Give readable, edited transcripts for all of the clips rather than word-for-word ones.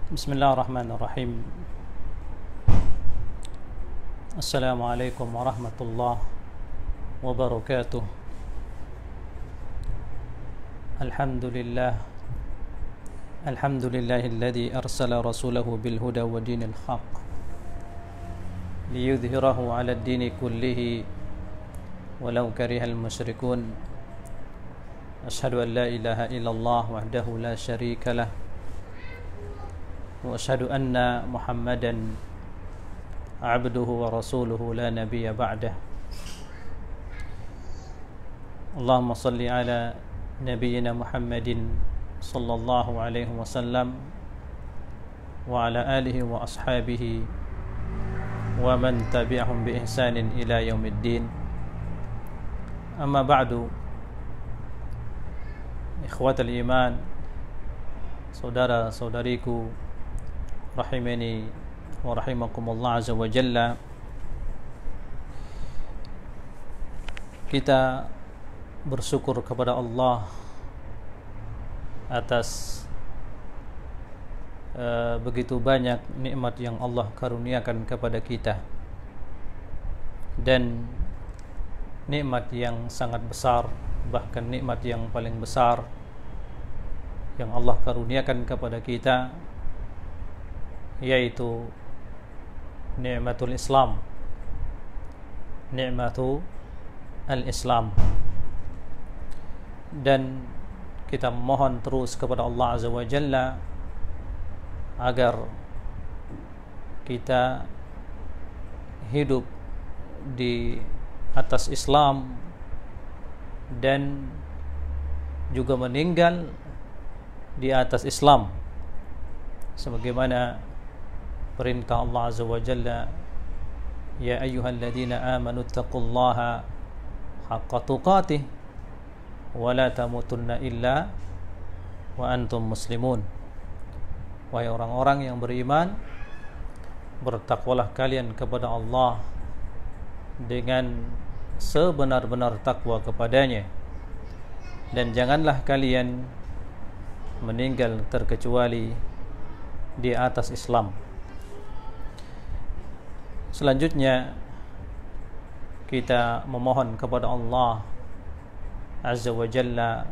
Bismillahirrahmanirrahim. Assalamualaikum warahmatullahi wabarakatuh. Alhamdulillah. Alhamdulillahilladzi arsala rasulahu bil huda wa dinil haqq liyudhhirahu 'ala ad-dini kullihi walau karihal musyrikun. Asyhadu an la ilaha illallah wahdahu la syarika lah. وأشهد أن محمدا عبده ورسوله لا نبي بعده. اللهم صل على نبينا محمد صلى الله عليه وسلم وعلى آله وأصحابه ومن تبعهم بإحسان إلى يوم الدين. أما بعد، إخوة الإيمان، saudara-saudariku rahimani wa rahimakumullah azza wa jalla, kita bersyukur kepada Allah atas begitu banyak nikmat yang Allah karuniakan kepada kita, dan nikmat yang sangat besar, bahkan nikmat yang paling besar yang Allah karuniakan kepada kita yaitu nikmatul Islam, nikmatul Islam. Dan kita mohon terus kepada Allah Azza wa Jalla agar kita hidup di atas Islam dan juga meninggal di atas Islam, sebagaimana perintah Allah Azza wa Jalla, ya ayyuhalladzina amanu taqullaha haqqa tuqatih wa la tamutunna illa wa antum muslimun. Wahai orang-orang yang beriman, bertakwalah kalian kepada Allah dengan sebenar-benar takwa kepadanya, dan janganlah kalian meninggal terkecuali di atas Islam. Selanjutnya kita memohon kepada Allah Azza wa Jalla,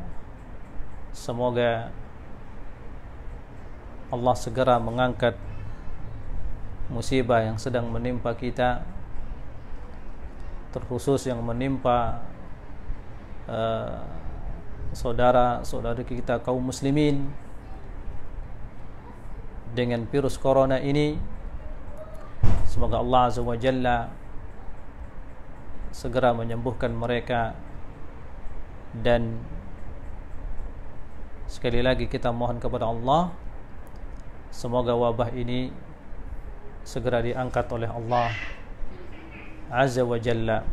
semoga Allah segera mengangkat musibah yang sedang menimpa kita, terkhusus yang menimpa saudara-saudari kita kaum muslimin dengan virus corona ini. Semoga Allah Azza wa Jalla segera menyembuhkan mereka, dan sekali lagi kita mohon kepada Allah, semoga wabah ini segera diangkat oleh Allah Azza wa Jalla.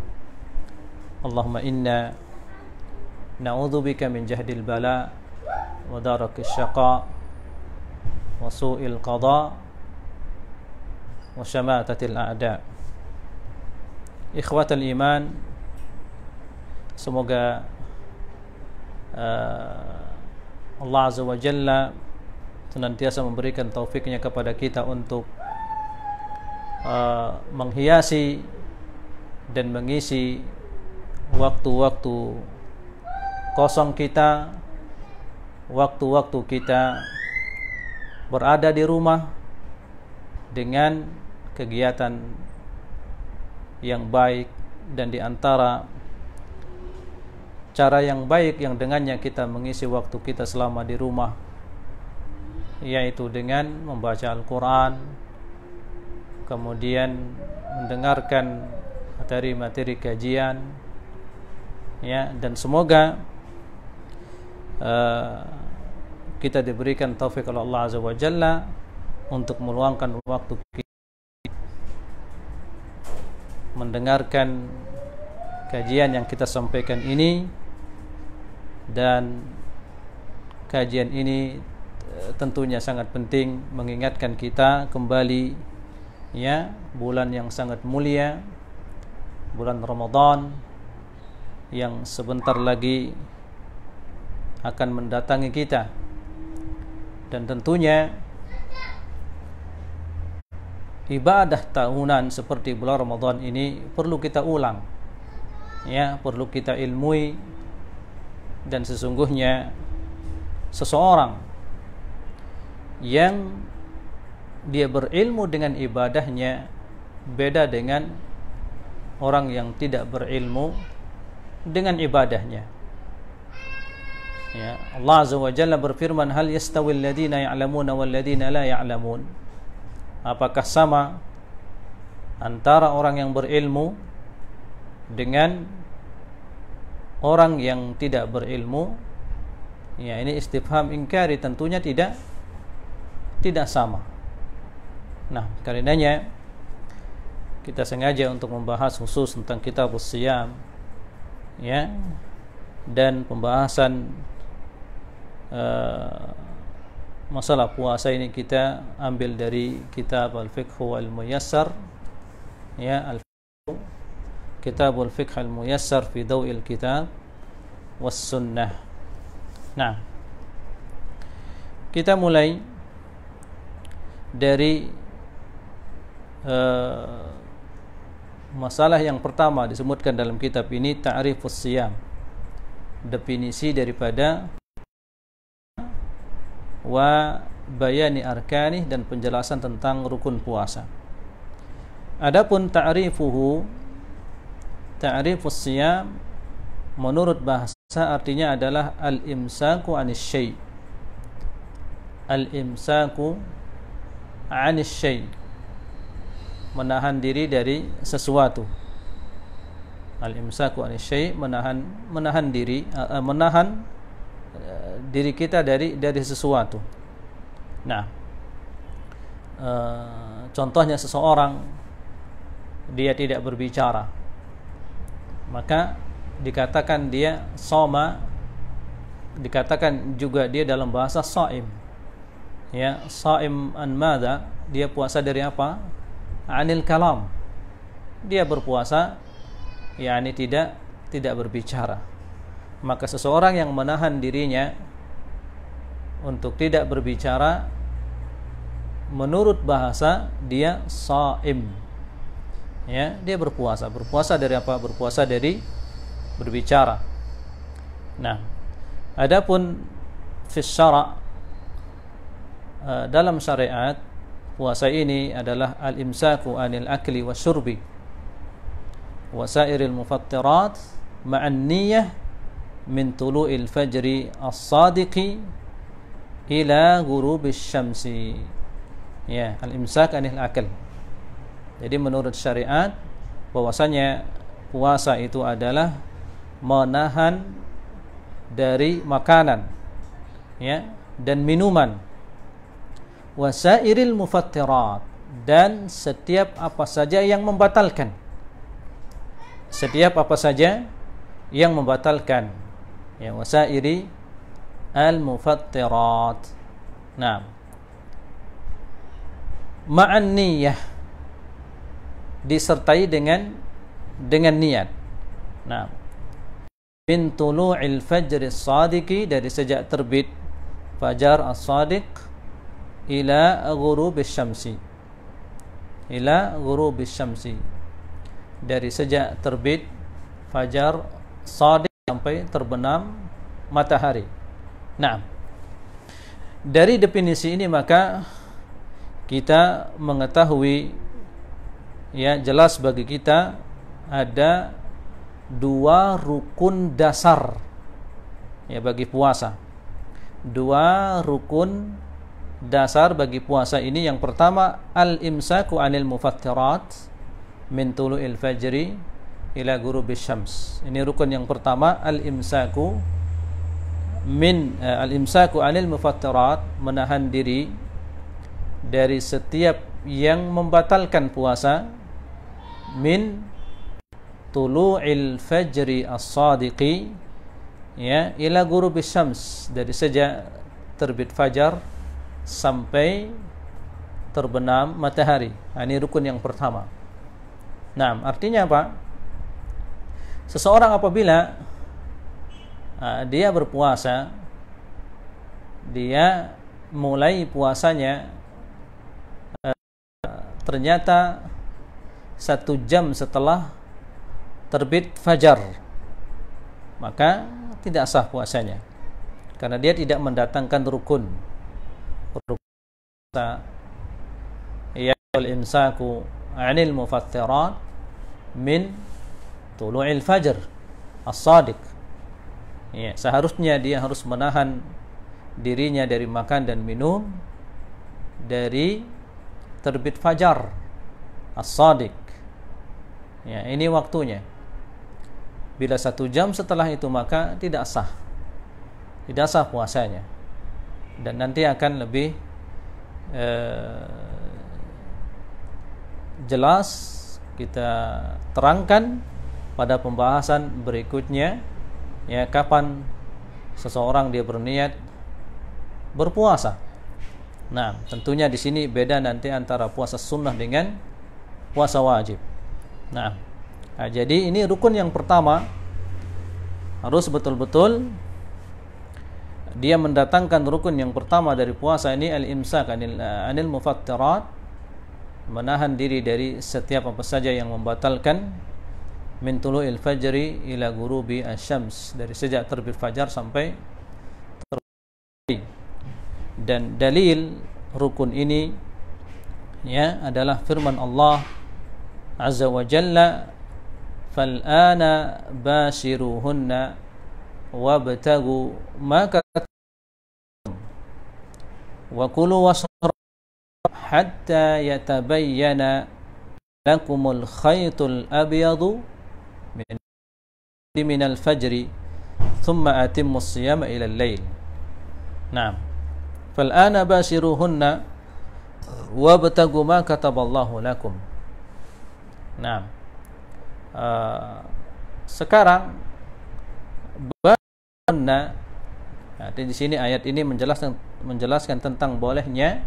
Allahumma inna na'udzubika min jahdil bala wa darakis syaqa wa su'il qada wa syamatatil a'da. Ikhwatal iman, semoga Allah Azza wa Jalla senantiasa memberikan taufiknya kepada kita untuk menghiasi dan mengisi waktu-waktu kosong kita, waktu-waktu kita berada di rumah dengan kegiatan yang baik. Dan di antara cara yang baik yang dengannya kita mengisi waktu kita selama di rumah, yaitu dengan membaca Al-Quran, kemudian mendengarkan materi-materi kajian, ya. Dan semoga kita diberikan taufik oleh Allah Azza wa Jalla untuk meluangkan waktu kita mendengarkan kajian yang kita sampaikan ini. Dan kajian ini tentunya sangat penting mengingatkan kita kembali, ya, bulan yang sangat mulia, bulan Ramadan yang sebentar lagi akan mendatangi kita. Dan tentunya ibadah tahunan seperti bulan Ramadan ini perlu kita ulang, ya, perlu kita ilmui. Dan sesungguhnya seseorang yang dia berilmu dengan ibadahnya beda dengan orang yang tidak berilmu dengan ibadahnya. Ya, Allah Azza wa Jalla berfirman, hal yastawil ladina ya'lamuna wal ladina la ya'lamun. Apakah sama antara orang yang berilmu dengan orang yang tidak berilmu? Ya, ini istifham ingkari, tentunya tidak sama. Nah, karenanya kita sengaja untuk membahas khusus tentang kitabus siyam, ya, dan pembahasan masalah puasa ini kita ambil dari kitab Al-Fiqh Al-Muyassar, ya, Kitabul Fiqh Al-Muyassar fi Daw'il Kitab was Sunnah. Nah, kita mulai dari masalah yang pertama disebutkan dalam kitab ini, ta'rifus siyam, definisi daripada wa bayani arkani, dan penjelasan tentang rukun puasa. Adapun ta'rifus siyam menurut bahasa artinya adalah al-imsaku 'anis syai'. Al-imsaku 'anis syai', menahan diri dari sesuatu. Al-imsaku 'anis syai', menahan diri, menahan diri kita dari sesuatu. Nah, contohnya seseorang dia tidak berbicara, maka dikatakan dia soma, dikatakan juga dia dalam bahasa shaim. Ya, shaim an madza? Dia puasa dari apa? Anil kalam. Dia berpuasa yakni tidak berbicara. Maka seseorang yang menahan dirinya untuk tidak berbicara, menurut bahasa dia shaim. Ya, dia berpuasa. Berpuasa dari apa? Berpuasa dari berbicara. Nah, adapun fi syara', dalam syariat, puasa ini adalah al-imsaku anil akli wasyurbi wa sairil mufattirat ma'an niyyah min tulu'il fajri as-sadiqi ila ghurubis syamsi. Ya, al-imsak anil akal. Jadi menurut syariat bahwasanya puasa itu adalah menahan dari makanan, ya, dan minuman, wasairil mufattirat, dan setiap apa saja yang membatalkan. Setiap apa saja yang membatalkan, ya, wasairi al-mufattirat. Nah, ma'an niyyah, disertai dengan niat. Nah, min tulu'il fajr as-sadiqi, dari sejak terbit fajar as-sadiq, ila ghurubis syamsi, ila ghurubis syamsi, dari sejak terbit fajar shadiq sampai terbenam matahari. Nah, dari definisi ini maka kita mengetahui, ya, jelas bagi kita ada dua rukun dasar, ya, bagi puasa. Dua rukun dasar bagi puasa ini. Yang pertama, al-imsaku 'anil mufattirat min tulu'il fajri ila ghurubis syams. Ini rukun yang pertama, al-imsaku 'anil mufattirat, menahan diri dari setiap yang membatalkan puasa, min tulu'il fajri as-sadiqi, ya, ila ghurubis syams, dari sejak terbit fajar sampai terbenam matahari. Ini rukun yang pertama. Nah, artinya apa? Seseorang apabila dia berpuasa, dia mulai puasanya ternyata 1 jam setelah terbit fajar, maka tidak sah puasanya, karena dia tidak mendatangkan rukun ya al-imsaku 'anil mufattirat min tulu'il fajr as-sadiq. Ya, seharusnya dia harus menahan dirinya dari makan dan minum dari terbit fajar as-sadiq. Ya, ini waktunya. Bila 1 jam setelah itu, maka tidak sah puasanya, dan nanti akan lebih jelas kita terangkan pada pembahasan berikutnya, ya, kapan seseorang dia berniat berpuasa. Nah, tentunya di sini beda nanti antara puasa sunnah dengan puasa wajib. Nah, jadi ini rukun yang pertama, harus betul-betul dia mendatangkan rukun yang pertama dari puasa ini, al-imsak anil mufattirat, menahan diri dari setiap apa saja yang membatalkan, min tulu'il fajri ila ghurubi asy-syams, dari sejak terbit fajar sampai terbit. Dan dalil rukun ini, ya, adalah firman Allah Azza wa Jalla, fal'ana bashiruhunna wabtagu ma katabtum wa kulu washrabu hatta yatabayyana lakumul khaytul abyadu min al-fajri thumma atimmus siyama ila al-lail. Naam, fal'ana bashiruhunna wabtagu ma kataballahu lakum. Naam, sekarang nah, di sini ayat ini menjelaskan tentang bolehnya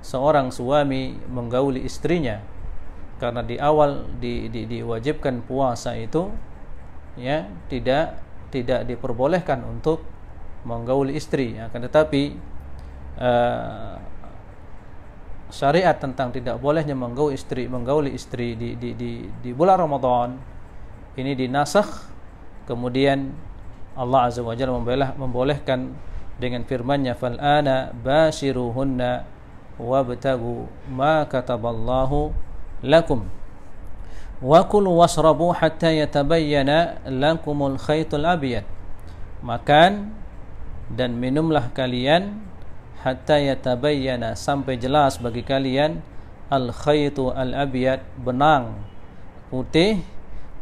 seorang suami menggauli istrinya, karena di awal diwajibkan puasa itu, ya, tidak diperbolehkan untuk menggauli istri, akan tetapi syariat tentang tidak bolehnya menggauli istri di bulan Ramadan ini dinasakh. Kemudian Allah Azza wa Jalla membolehkan dengan firman-Nya, fal'ana bashiruhunna wabtagu ma kataballahu lakum wa kulu washrabu hatta yatabayyana lakumul khaytul abyad. Makan dan minumlah kalian hatta yatabayyana, sampai jelas bagi kalian, al khaytu al abyad, benang putih,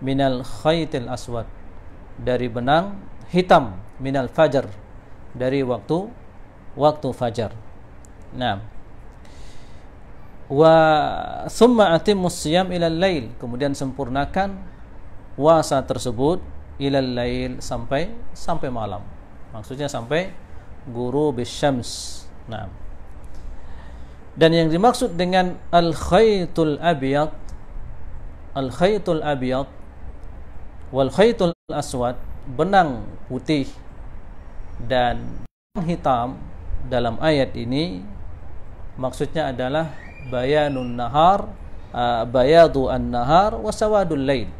minal khaytil aswad, dari benang hitam, minal fajar, dari waktu fajar. Nah, wa thumma atimmus siyam ilal lail, kemudian sempurnakan puasa tersebut ilal lail, sampai malam, maksudnya sampai ghurubis syams. Nah, dan yang dimaksud dengan al khaytul abyad wal khaytul aswad, benang putih dan hitam, dalam ayat ini maksudnya adalah bayadun nahar wa sawadul lail.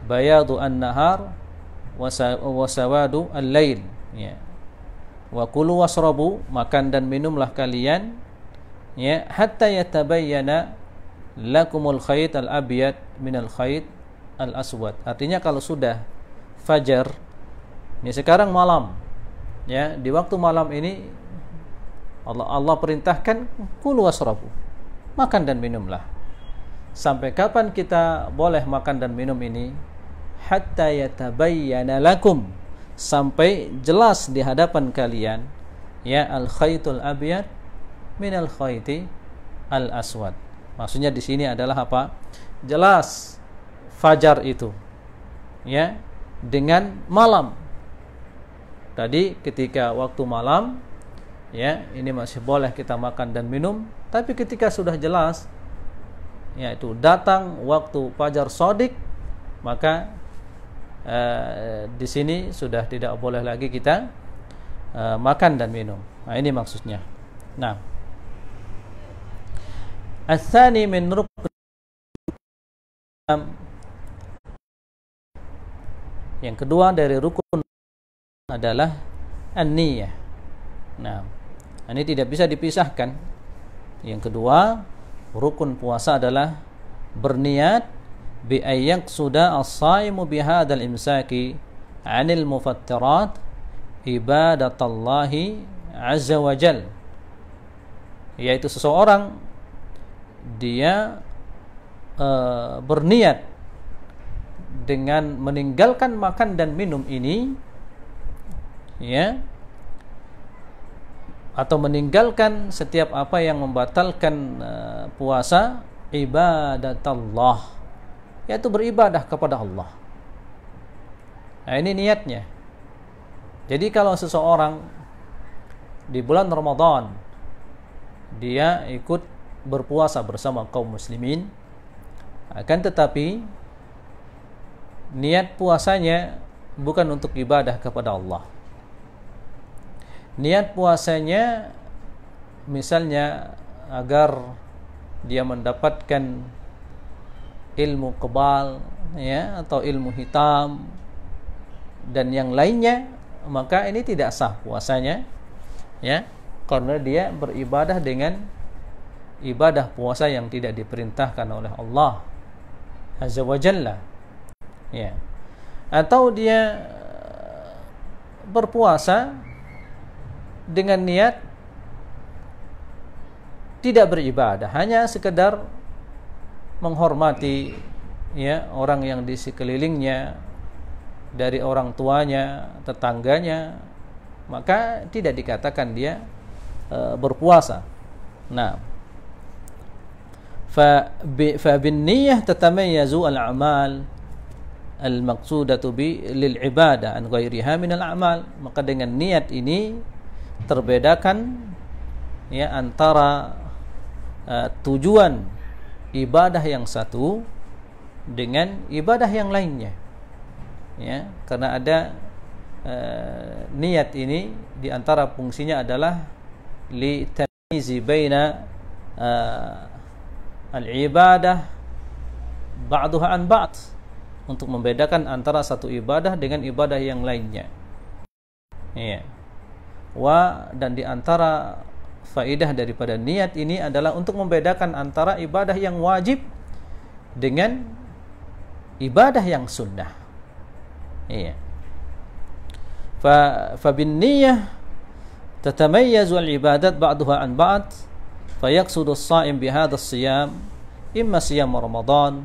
Bayadu an-nahar wa sawadu al-lail, ya. Wa kulu washrabu, makan dan minumlah kalian, ya, hatta yatabayyana lakumul khayt al-abyad minal khayt al-aswad. Artinya kalau sudah fajar, ini sekarang malam, ya, di waktu malam ini Allah perintahkan kulu washrabu, makan dan minumlah. Sampai kapan kita boleh makan dan minum ini? Hatta yatabayyana lakum, sampai jelas di hadapan kalian, ya, al khaytul abyad minal khayti al aswad. Maksudnya di sini adalah apa? Jelas fajar itu, ya, dengan malam. Tadi ketika waktu malam, ya, ini masih boleh kita makan dan minum, tapi ketika sudah jelas, yaitu datang waktu fajar shadiq, maka di sini sudah tidak boleh lagi kita makan dan minum. Nah, ini maksudnya. Nah, Ats-tsani min rukun, yang kedua dari rukun adalah an-niyah. Nah, ini tidak bisa dipisahkan. Yang kedua, rukun puasa adalah berniat bi ayyaqsuda as-shaimu bihadzal imsaki 'anil mufattirat ibadatallahi azza wa jal, yaitu seseorang dia berniat dengan meninggalkan makan dan minum ini, ya, atau meninggalkan setiap apa yang membatalkan puasa, ibadatullah, yaitu beribadah kepada Allah. Nah, ini niatnya. Jadi kalau seseorang di bulan Ramadan dia ikut berpuasa bersama kaum muslimin, akan tetapi niat puasanya bukan untuk ibadah kepada Allah. Niat puasanya misalnya agar dia mendapatkan ilmu kebal, ya, atau ilmu hitam dan yang lainnya, maka ini tidak sah puasanya, ya, karena dia beribadah dengan ibadah puasa yang tidak diperintahkan oleh Allah azza wa jalla, ya. Atau dia berpuasa dengan niat tidak beribadah, hanya sekedar menghormati, ya, orang yang di sekelilingnya, dari orang tuanya, tetangganya, maka tidak dikatakan dia berpuasa. Nah, fa bin niyyah tatamayyazu al-a'mal al-maqsudatu bi lil ibadah an ghairiha min al-a'mal. Maka dengan niat ini terbedakan, ya, antara tujuan ibadah yang satu dengan ibadah yang lainnya, ya, karena ada niat ini di antara fungsinya adalah li tamyizi baina al-ibadah ba'daha an ba'd, untuk membedakan antara satu ibadah dengan ibadah yang lainnya, ya. Dan di antara faidah daripada niat ini adalah untuk membedakan antara ibadah yang wajib dengan ibadah yang sunnah, iya. Fa bin niyyah tatamayyazu al-ibadat ba'daha an ba'd, fa yaqsudu as-sha'im bi hadha as-siyam imma siyam Ramadan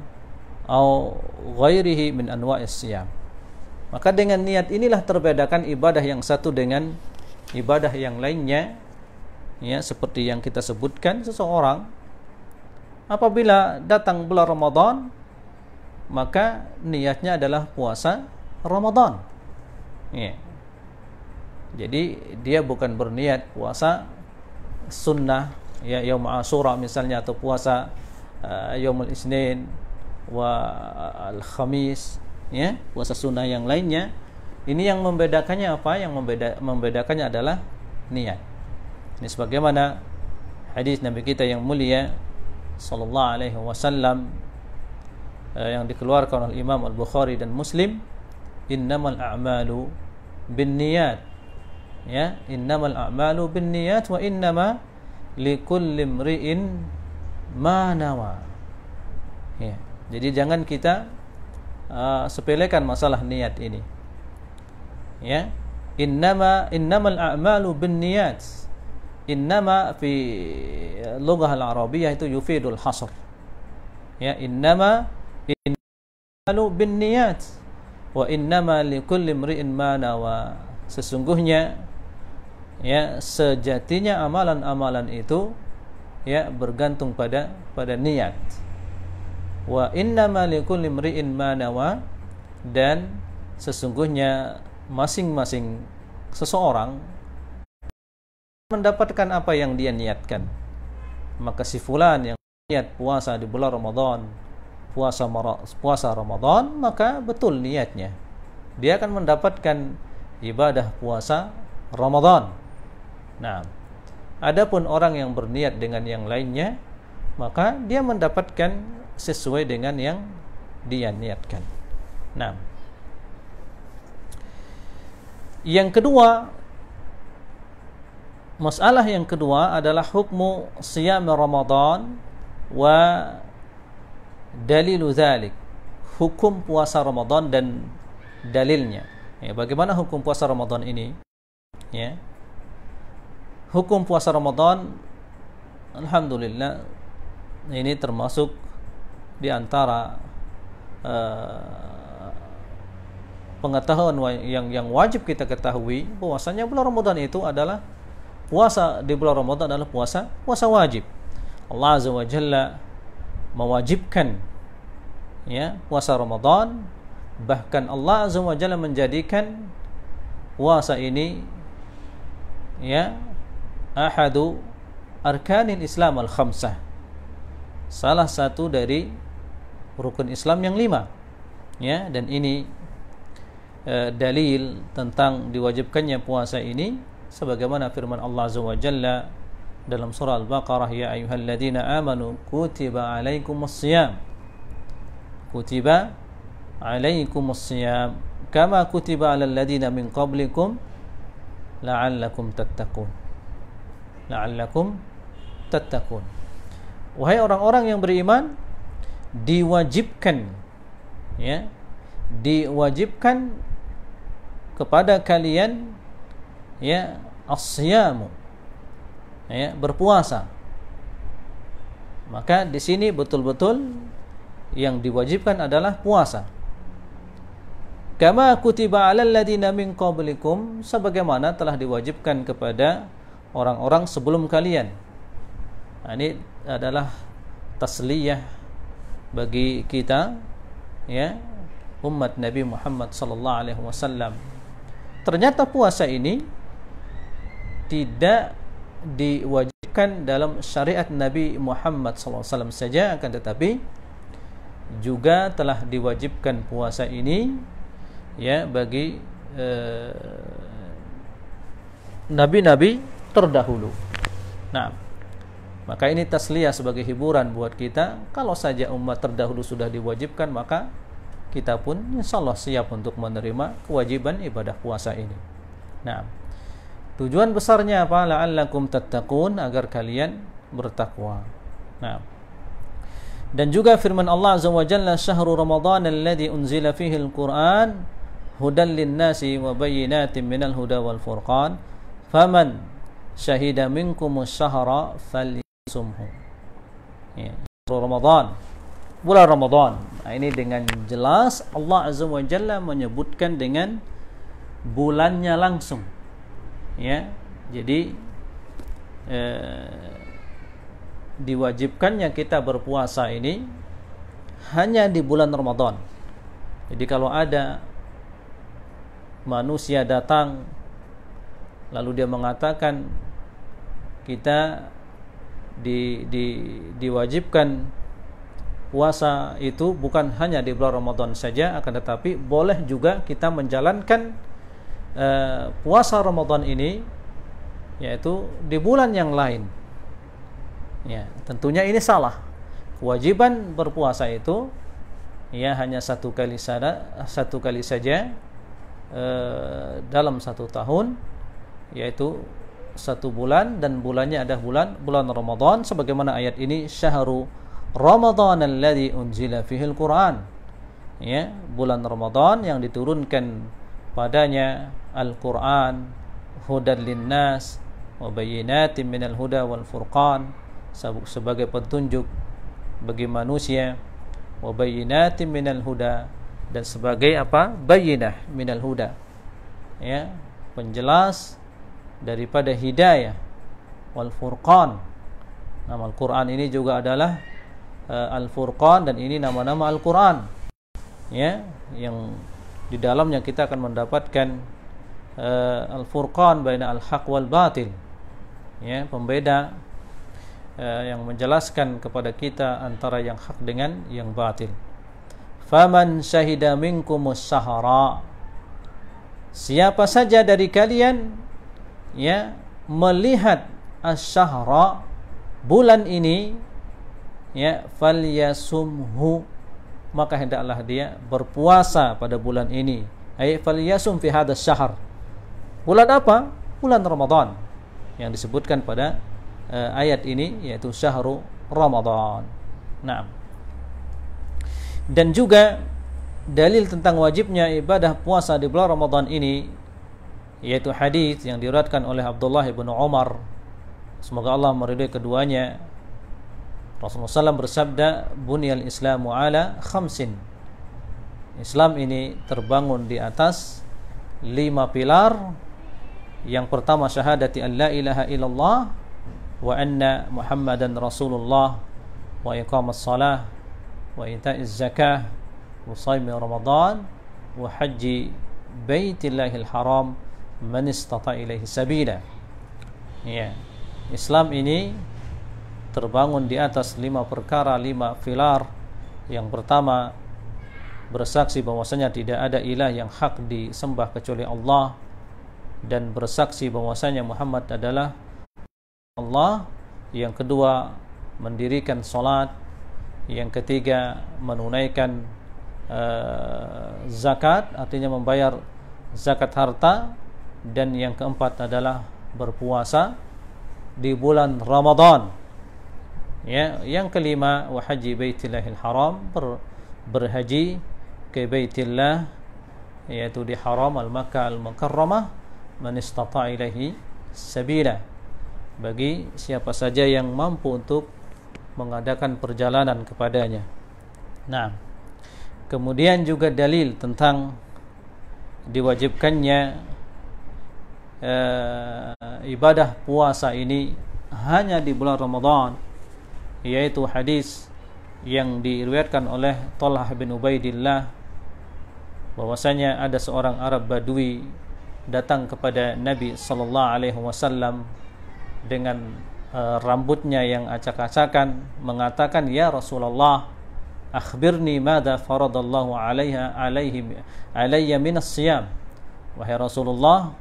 atau ghairihi min anwa'is siyam. Maka dengan niat inilah terbedakan ibadah yang satu dengan ibadah yang lainnya, ya, seperti yang kita sebutkan, seseorang apabila datang bulan Ramadan maka niatnya adalah puasa Ramadan, ya. Jadi dia bukan berniat puasa sunnah, ya, yaum Ashura misalnya, atau puasa yaumul Isnin wa al-Khamis, ya, puasa sunnah yang lainnya. Ini yang membedakannya apa? Yang membedakannya adalah niat. Ini sebagaimana hadis Nabi kita yang mulia sallallahu alaihi wasallam yang dikeluarkan oleh Imam Al-Bukhari dan Muslim, innamal a'malu binniyat, ya, innamal a'malu binniyat wa innama likulli imri'in ma nawa, ya. Jadi jangan kita sepelekan masalah niat ini, ya. Innamal a'malu binniyat, innama fi lughah al-arabiyyah itu yufidul hasr, ya. Innamal binniyat wa innama likulli imri'in ma nawa. Sesungguhnya, ya, sejatinya amalan-amalan itu, ya, bergantung pada niat. Wa innama likulli imri'in ma nawa, dan sesungguhnya masing-masing seseorang mendapatkan apa yang dia niatkan. Maka si fulan yang niat puasa di bulan Ramadan, puasa Ramadan, maka betul niatnya, dia akan mendapatkan ibadah puasa Ramadan. Nah, adapun orang yang berniat dengan yang lainnya, maka dia mendapatkan sesuai dengan yang dia niatkan. Nah, yang kedua, masalah yang kedua adalah hukmu siyam Ramadan wa dalilu dzalik, hukum puasa Ramadan dan dalilnya. Ya, bagaimana hukum puasa Ramadan ini? Ya, hukum puasa Ramadan, alhamdulillah, ini termasuk di antara pengetahuan yang wajib kita ketahui, bahwasanya bulan Ramadan itu adalah puasa. Di bulan Ramadan adalah puasa wajib. Allah Azza wa Jalla mewajibkan, ya, puasa Ramadan. Bahkan Allah Azza wa Jalla menjadikan puasa ini, ya, ahadu arkanil Islam al-khamsah, salah satu dari rukun Islam yang 5, ya. Dan ini dalil tentang diwajibkannya puasa ini, sebagaimana firman Allah Azza wa Jalla dalam surah Al-Baqarah, ya ayyuhalladzina amanu kutiba alaikumus-shiyam, kutiba alaikumus-shiyam kama kutiba alal ladzina min qablikum la'allakum tattaqun, la'allakum tattaqun. Wahai orang-orang yang beriman, diwajibkan, ya, diwajibkan kepada kalian, ya, as-siyamu, ya, berpuasa. Maka di sini betul-betul yang diwajibkan adalah puasa. Kama kutiba 'alal ladzina min qablikum, sebagaimana telah diwajibkan kepada orang-orang sebelum kalian. Nah, ini adalah tasliyah bagi kita, ya, umat Nabi Muhammad sallallahu alaihi wasallam. Ternyata puasa ini tidak diwajibkan dalam syariat Nabi Muhammad SAW saja, akan tetapi juga telah diwajibkan puasa ini, ya, bagi nabi-nabi terdahulu. Nah, maka ini tasliyah sebagai hiburan buat kita. Kalau saja umat terdahulu sudah diwajibkan, maka kita pun insyaallah siap untuk menerima kewajiban ibadah puasa ini. Nah, tujuan besarnya apa? La'allakum tattaqun, agar kalian bertakwa. Nah, dan juga firman Allah Azza wa Jalla, syahrul Ramadan alladzi unzila fihi al-Qur'an hudan lin-nasi wa bayyinatin minal huda wal furqan faman syahida minkumus syahra falyasumhu. Ya, Ramadan, bulan Ramadan. Nah, ini dengan jelas Allah Azza wa Jalla menyebutkan dengan bulannya langsung, ya. Jadi diwajibkannya kita berpuasa ini hanya di bulan Ramadan. Jadi kalau ada manusia datang lalu dia mengatakan kita diwajibkan puasa itu bukan hanya di bulan Ramadan saja, akan tetapi boleh juga kita menjalankan puasa Ramadan ini yaitu di bulan yang lain. Ya, tentunya ini salah. Kewajiban berpuasa itu, ya, hanya satu kali saja dalam satu tahun, yaitu satu bulan, dan bulannya adalah bulan Ramadan, sebagaimana ayat ini, syahru Ramadan alladzi unzila fihil Qur'an, ya, bulan Ramadan yang diturunkan padanya Al-Qur'an, hudan linnas wa bayyinatin minal huda wal furqan, sebagai petunjuk bagi manusia, wa bayyinatin minal huda, dan sebagai apa? Bayyinah minal huda, ya, penjelas daripada hidayah, wal furqan. Nama Al-Qur'an ini juga adalah Al-Furqan, dan ini nama-nama Al-Qur'an, ya, yang di dalamnya kita akan mendapatkan Al-Furqan baina al-haq wal batil, ya, pembeda yang menjelaskan kepada kita antara yang hak dengan yang batil. Faman syahida minkumus syahra, siapa saja dari kalian, ya, melihat asy-syahra, bulan ini, ya, falyasumhu, maka hendaklah dia berpuasa pada bulan ini. Ay falyasum fi hadzal syahr. Bulan apa? Bulan Ramadan yang disebutkan pada ayat ini, yaitu syahrul Ramadan. Nah, dan juga dalil tentang wajibnya ibadah puasa di bulan Ramadan ini, yaitu hadis yang diriwayatkan oleh Abdullah bin Umar, semoga Allah meridai keduanya. Rasulullah SAW bersabda, "Bunyal Islamu ala khamsin." Islam ini terbangun di atas 5 pilar. Yang pertama, syahadati an la ilaha illallah wa anna Muhammadan Rasulullah, wa iqamas salah, wa ita'iz zakah, wa shaumi Ramadan, wa haji baitillahil haram man istata ilaihi sabila. Ya, Islam ini terbangun di atas 5 perkara, 5 pilar. Yang pertama, bersaksi bahwasanya tidak ada ilah yang hak disembah kecuali Allah, dan bersaksi bahwasanya Muhammad adalah Allah. Yang kedua, mendirikan salat. Yang ketiga, menunaikan zakat, artinya membayar zakat harta. Dan yang keempat adalah berpuasa di bulan Ramadan. Ya, yang kelima, wa haji baitillahil haram, berhaji ke Baitillah, yaitu di haram al-Makkah al-Mukarramah, man istata' ilaihi sabila, bagi siapa saja yang mampu untuk mengadakan perjalanan kepadanya. Nah, kemudian juga dalil tentang diwajibkannya ibadah puasa ini hanya di bulan Ramadan, yaitu hadis yang diriwayatkan oleh Talhah bin Ubaidillah bahwasanya ada seorang Arab Badui datang kepada Nabi sallallahu alaihi wasallam dengan rambutnya yang acak-acakan, mengatakan, "Ya Rasulullah, akhbirni madza faradallahu alayya minas siyam." Wahai Rasulullah,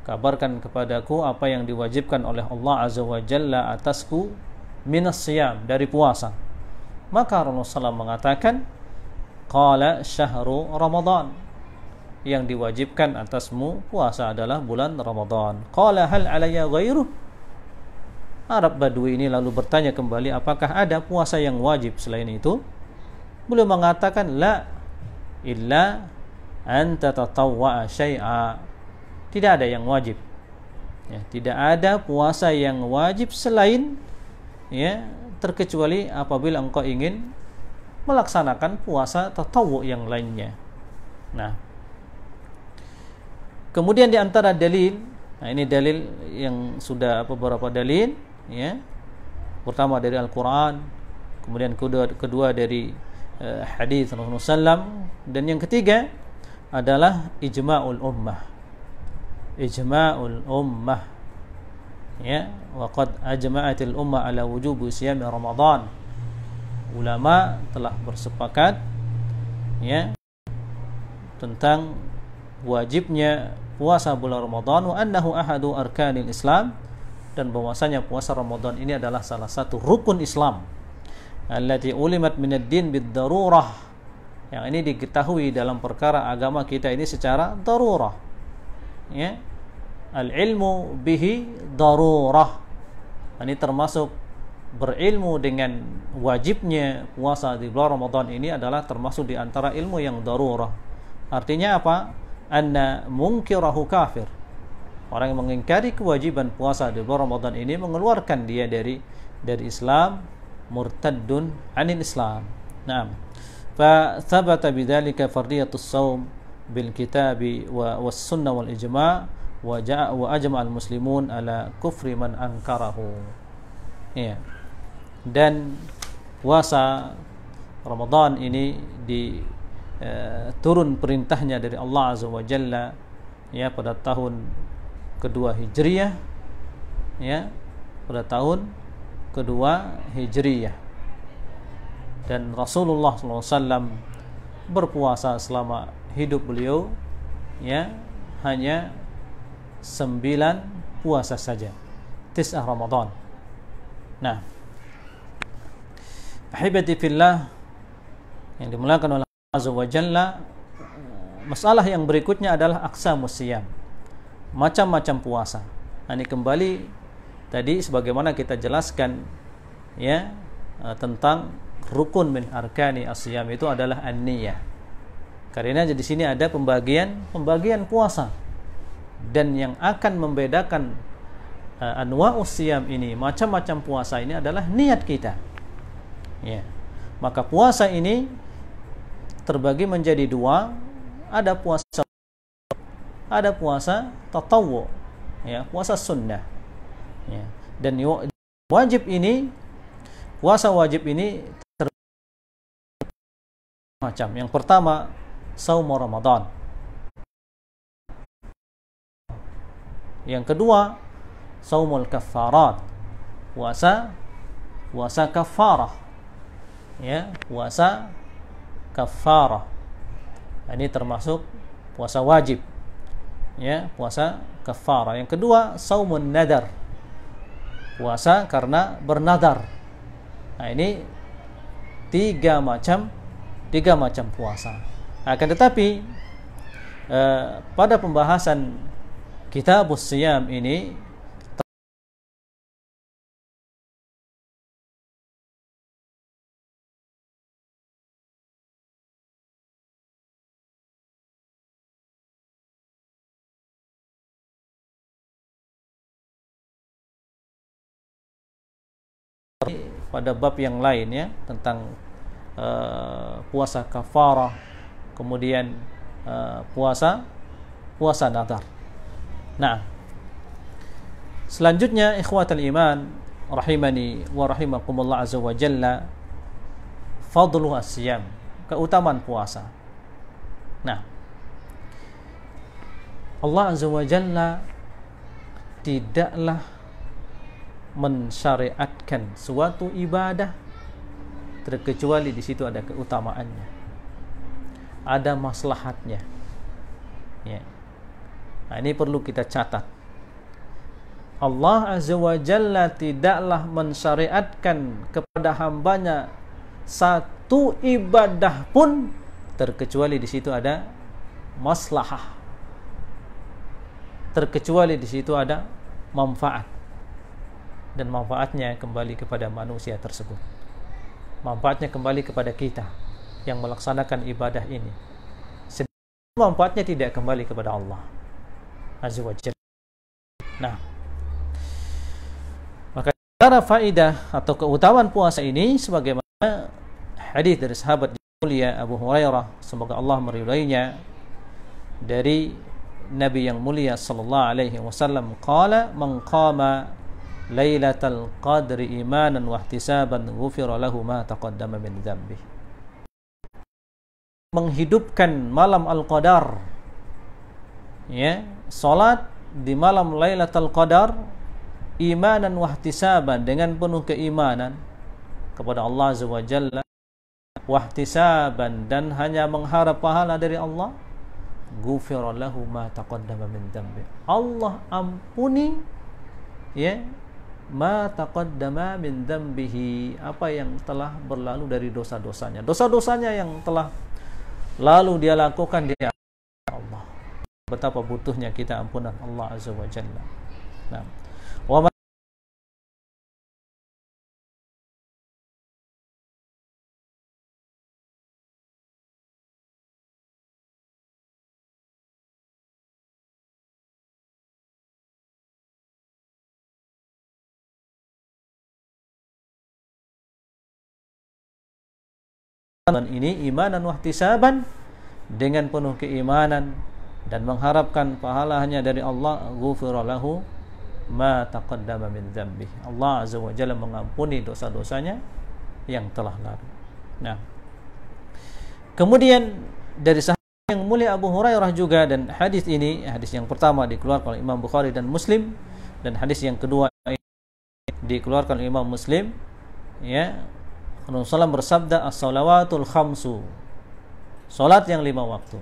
kabarkan kepadaku apa yang diwajibkan oleh Allah azza wa jalla atasku minas siyam, dari puasa. Maka Rasulullah SAW mengatakan, qala syahru Ramadan, yang diwajibkan atasmu puasa adalah bulan Ramadan. Qala hal alayya ghairuh. Arab Badui ini lalu bertanya kembali, apakah ada puasa yang wajib selain itu? Beliau mengatakan, la illa an tatatawwa'a syai'a. Tidak ada yang wajib. Ya, tidak ada puasa yang wajib selain, ya, terkecuali apabila engkau ingin melaksanakan puasa tatawwu yang lainnya. Nah, kemudian di antara dalil, nah ini dalil yang sudah beberapa dalil, ya. Pertama dari Al-Qur'an, kemudian kedua dari hadis Rasulullah SAW, dan yang ketiga adalah ijma'ul ummah. Ijma'ul ummah, ya, wa qad ajma'atil ummah ala wujubi siyam Ramadan. Ulama telah bersepakat, ya, tentang wajibnya puasa bulan Ramadan, wa annahu ahadu arkanil Islam, dan bahwasanya puasa Ramadan ini adalah salah satu rukun Islam, allati ulimat minad din bid darurah, yang ini diketahui dalam perkara agama kita ini secara darurah, ya, al ilmu bihi darurah. Ini termasuk berilmu dengan wajibnya puasa di bulan Ramadan ini adalah termasuk di antara ilmu yang darurah. Artinya apa? Anna munkirahu kafir. Orang yang mengingkari kewajiban puasa di bulan Ramadan ini mengeluarkan dia dari Islam, murtaddun anil Islam. Naam. Fa thabata bidzalika fardiyatus shaum bil kitabi was sunnah wal ijma' wa ajma' al muslimun ala kufri man ankarahu. Ya. Dan puasa Ramadan ini turun perintahnya dari Allah Azza wa Jalla, ya, pada tahun kedua Hijriyah, ya, pada tahun kedua Hijriyah, dan Rasulullah SAW berpuasa selama hidup beliau, ya, hanya 9 puasa saja, 9 Ramadan. Nah, Ahibati fillah yang dimuliakan oleh Allah Azza wa Jalla, masalah yang berikutnya adalah aqsamus siyam, macam-macam puasa. Nah, ini kembali tadi sebagaimana kita jelaskan ya tentang rukun min arkani as-siyam itu adalah an-niyah. Karena di sini ada pembagian puasa, dan yang akan membedakan anwa'us siyam ini, macam-macam puasa ini adalah niat kita. Ya. Maka puasa ini terbagi menjadi dua, ada puasa tatawwu, ya, puasa sunnah. Ya. Dan wajib ini, puasa wajib ini macam. Yang pertama, saum Ramadan. Yang kedua, saumul kaffarat, puasa kaffarah. Ya, puasa kaffarah. Ini termasuk puasa wajib. Ya, puasa kaffarah. Yang kedua, saumun nadar, puasa karena bernadar. Nah, ini tiga macam puasa. Akan tetapi pada pembahasan kitabus siyam ini pada bab yang lain ya, tentang puasa kafarah, kemudian puasa nadar. Nah, selanjutnya ikhwatal iman rahimani wa rahimakumullah azza wa jalla, fadlu as-siyam, keutamaan puasa. Nah, Allah azza wa jalla tidaklah mensyariatkan suatu ibadah terkecuali di situ ada keutamaannya, ada maslahatnya. Ya. Nah, ini perlu kita catat. Allah azza wa jalla tidaklah mensyariatkan kepada hambanya satu ibadah pun terkecuali di situ ada maslahah, terkecuali di situ ada manfaat. Dan manfaatnya kembali kepada manusia tersebut, manfaatnya kembali kepada kita yang melaksanakan ibadah ini. Sedangkan manfaatnya tidak kembali kepada Allah azza wa jalla. Nah, maka cara faidah atau keutamaan puasa ini sebagaimana hadis dari sahabat mulia Abu Hurairah, semoga Allah meridainya, dari Nabi yang mulia sallallahu alaihi wasallam, qala man qama Lailatul Qadri imanan wa ihtisaban ghufira lahu ma taqaddama min dzambi. Menghidupkan malam Al-Qadar, ya, salat di malam Lailatul Qadar imanan wa ihtisaban, dengan penuh keimanan kepada Allah azza wa jalla, wa ihtisaban, dan hanya mengharap pahala dari Allah, ghufira lahu ma taqaddama min dzambi, Allah ampuni, ya, ma taqaddama min dzambihi, apa yang telah berlalu dari dosa-dosanya, dosa-dosanya yang telah lalu dia lakukan di Allah. Betapa butuhnya kita ampunan Allah azza wa jalla. Nah, wa ini imanan wahtisaban, dengan penuh keimanan dan mengharapkan pahala hanya dari Allah, ghufira lahu ma taqaddama min dzambi, Allah azza wa jalla mengampuni dosa-dosanya yang telah lalu. Nah, kemudian dari sahabat yang mulia Abu Hurairah juga, dan hadis ini, hadis yang pertama dikeluarkan oleh Imam Bukhari dan Muslim, dan hadis yang kedua dikeluarkan oleh Imam Muslim, ya, Rasulullah bersabda, as-salawatul khamsu, salat yang 5 waktu,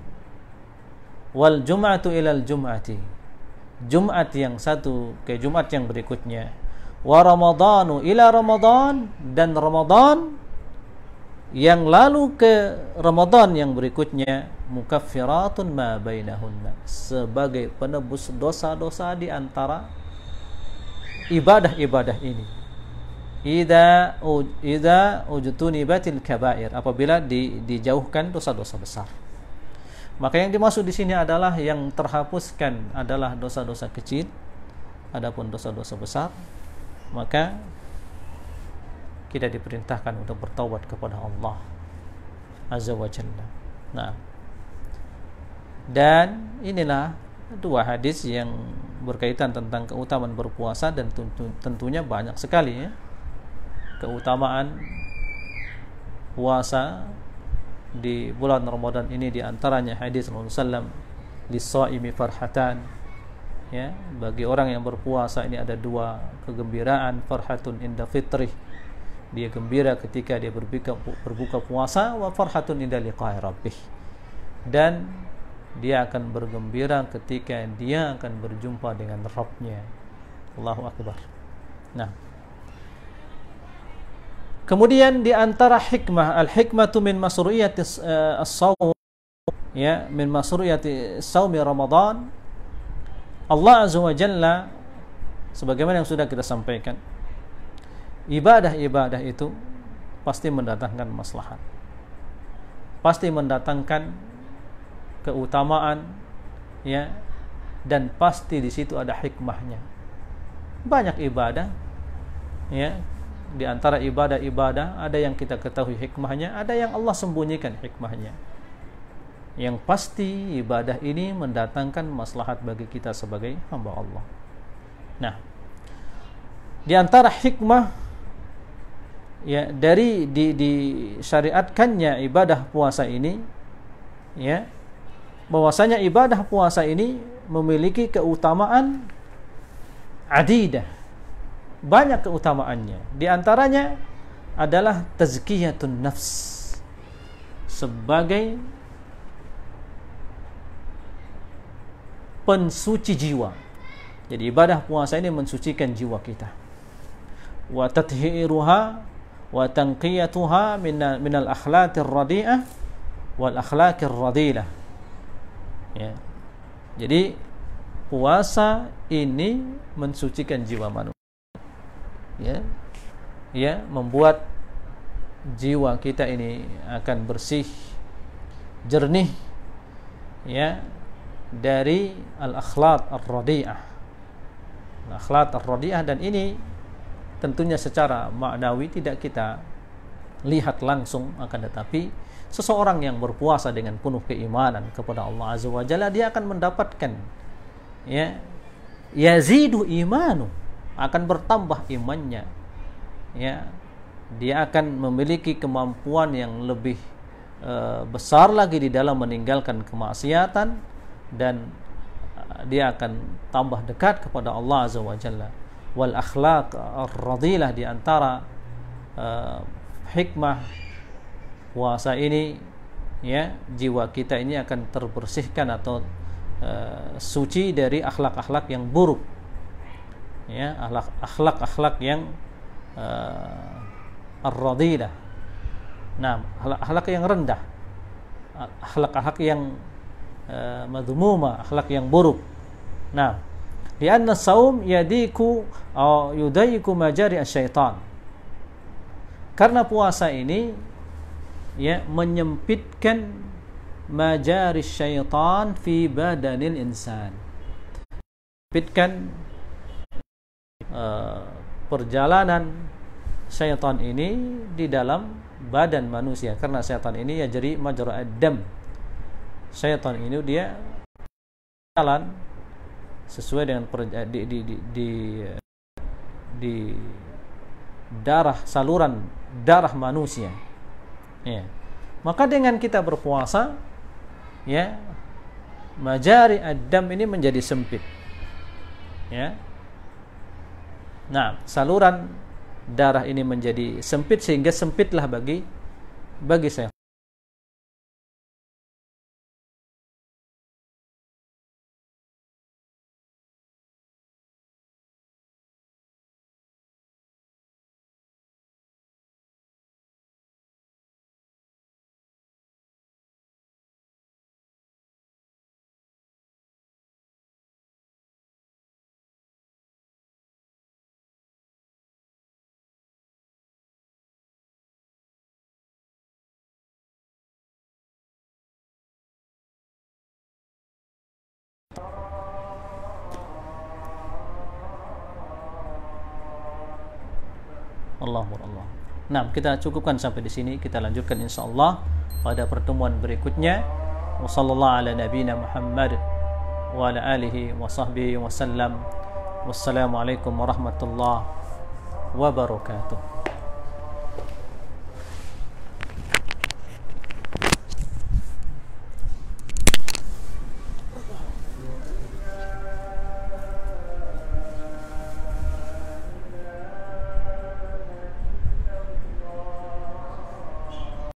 wal jum'atu ilal jum'ati, Jumat yang satu ke Jumat yang berikutnya, wa ramadhanu ila Ramadan, dan Ramadan yang lalu ke Ramadan yang berikutnya, mukaffiratun ma bainahunna, sebagai penebus dosa-dosa di antara ibadah-ibadah ini. Idza ujtunibatil kabair, apabila dijauhkan dosa-dosa besar. Maka yang dimaksud di sini adalah yang terhapuskan adalah dosa-dosa kecil. Adapun dosa-dosa besar, maka kita diperintahkan untuk bertaubat kepada Allah Azza wa Jalla. Nah, dan inilah dua hadis yang berkaitan tentang keutamaan berpuasa, dan tentunya banyak sekali ya keutamaan puasa di bulan Ramadan ini. Di antaranya hadis Rasulullah SAW, lis-shaimi farhatan, ya, bagi orang yang berpuasa ini ada dua kegembiraan. Farhatun inda fitrih, dia gembira ketika dia berbuka puasa, wa farhatun inda liqa'i rabbih, dan dia akan bergembira ketika dia akan berjumpa dengan Rabb-nya. Allahu Akbar. Nah, kemudian di antara hikmah, al-hikmatu min masru'iyati as-shaum, ya, min masru'iyati shaumi Ramadan, Allah Azza wa Jalla, sebagaimana yang sudah kita sampaikan, ibadah-ibadah itu pasti mendatangkan maslahat, pasti mendatangkan keutamaan, ya, dan pasti di situ ada hikmahnya. Banyak ibadah, ya, di antara ibadah-ibadah ada yang kita ketahui hikmahnya, ada yang Allah sembunyikan hikmahnya. Yang pasti ibadah ini mendatangkan maslahat bagi kita sebagai hamba Allah. Nah, di antara hikmah, ya, dari disyariatkannya ibadah puasa ini, ya, bahwasanya ibadah puasa ini memiliki keutamaan adidah, banyak keutamaannya. Di antaranya adalah tazkiyatun nafs, sebagai pensuci jiwa. Jadi ibadah puasa ini mensucikan jiwa kita. Wa tathiruha wa tanqiyatuha minal akhlaqir radi'ah wal akhlaqir radilah. Ya. Jadi puasa ini mensucikan jiwa manusia. Ya. Ya, membuat jiwa kita ini akan bersih, jernih, ya, dari al-akhlaq ar-radi'ah. Al-akhlaq ar-radi'ah, dan ini tentunya secara maknawi tidak kita lihat langsung, akan tetapi seseorang yang berpuasa dengan penuh keimanan kepada Allah Azza wa Jalla, dia akan mendapatkan, ya, yazidu imanu, akan bertambah imannya, ya, dia akan memiliki kemampuan yang lebih besar lagi di dalam meninggalkan kemaksiatan, dan dia akan tambah dekat kepada Allah Azza wa Jalla. Wal akhlaq ar-radilah, di antara hikmah puasa ini, ya, jiwa kita ini akan terbersihkan atau suci dari akhlak-akhlak yang buruk, ya, akhlak-akhlak yang ar-radilah. Nah, akhlak yang rendah, akhlak-akhlak yang madhmuma, akhlak yang buruk. Nah, lianna saum yadiku atau yudaiku majari asyaitan, karena puasa ini, ya, menyempitkan majari syaitan fi badanil insan, menyempitkan perjalanan syaitan ini di dalam badan manusia, karena syaitan ini ya jadi majra ad-dam. Syaitan ini dia jalan sesuai dengan di darah, saluran darah manusia. Ya. Maka dengan kita berpuasa, ya, majari ad-dam ini menjadi sempit. Ya. Nah, saluran darah ini menjadi sempit, sehingga sempitlah bagi saya. Allah. Nah, kita cukupkan sampai di sini. Kita lanjutkan insyaallah pada pertemuan berikutnya. Wassallallahu ala nabiyina Muhammad wa ala alihi wa sahbihi wasallam. Wassalamualaikum warahmatullahi wabarakatuh.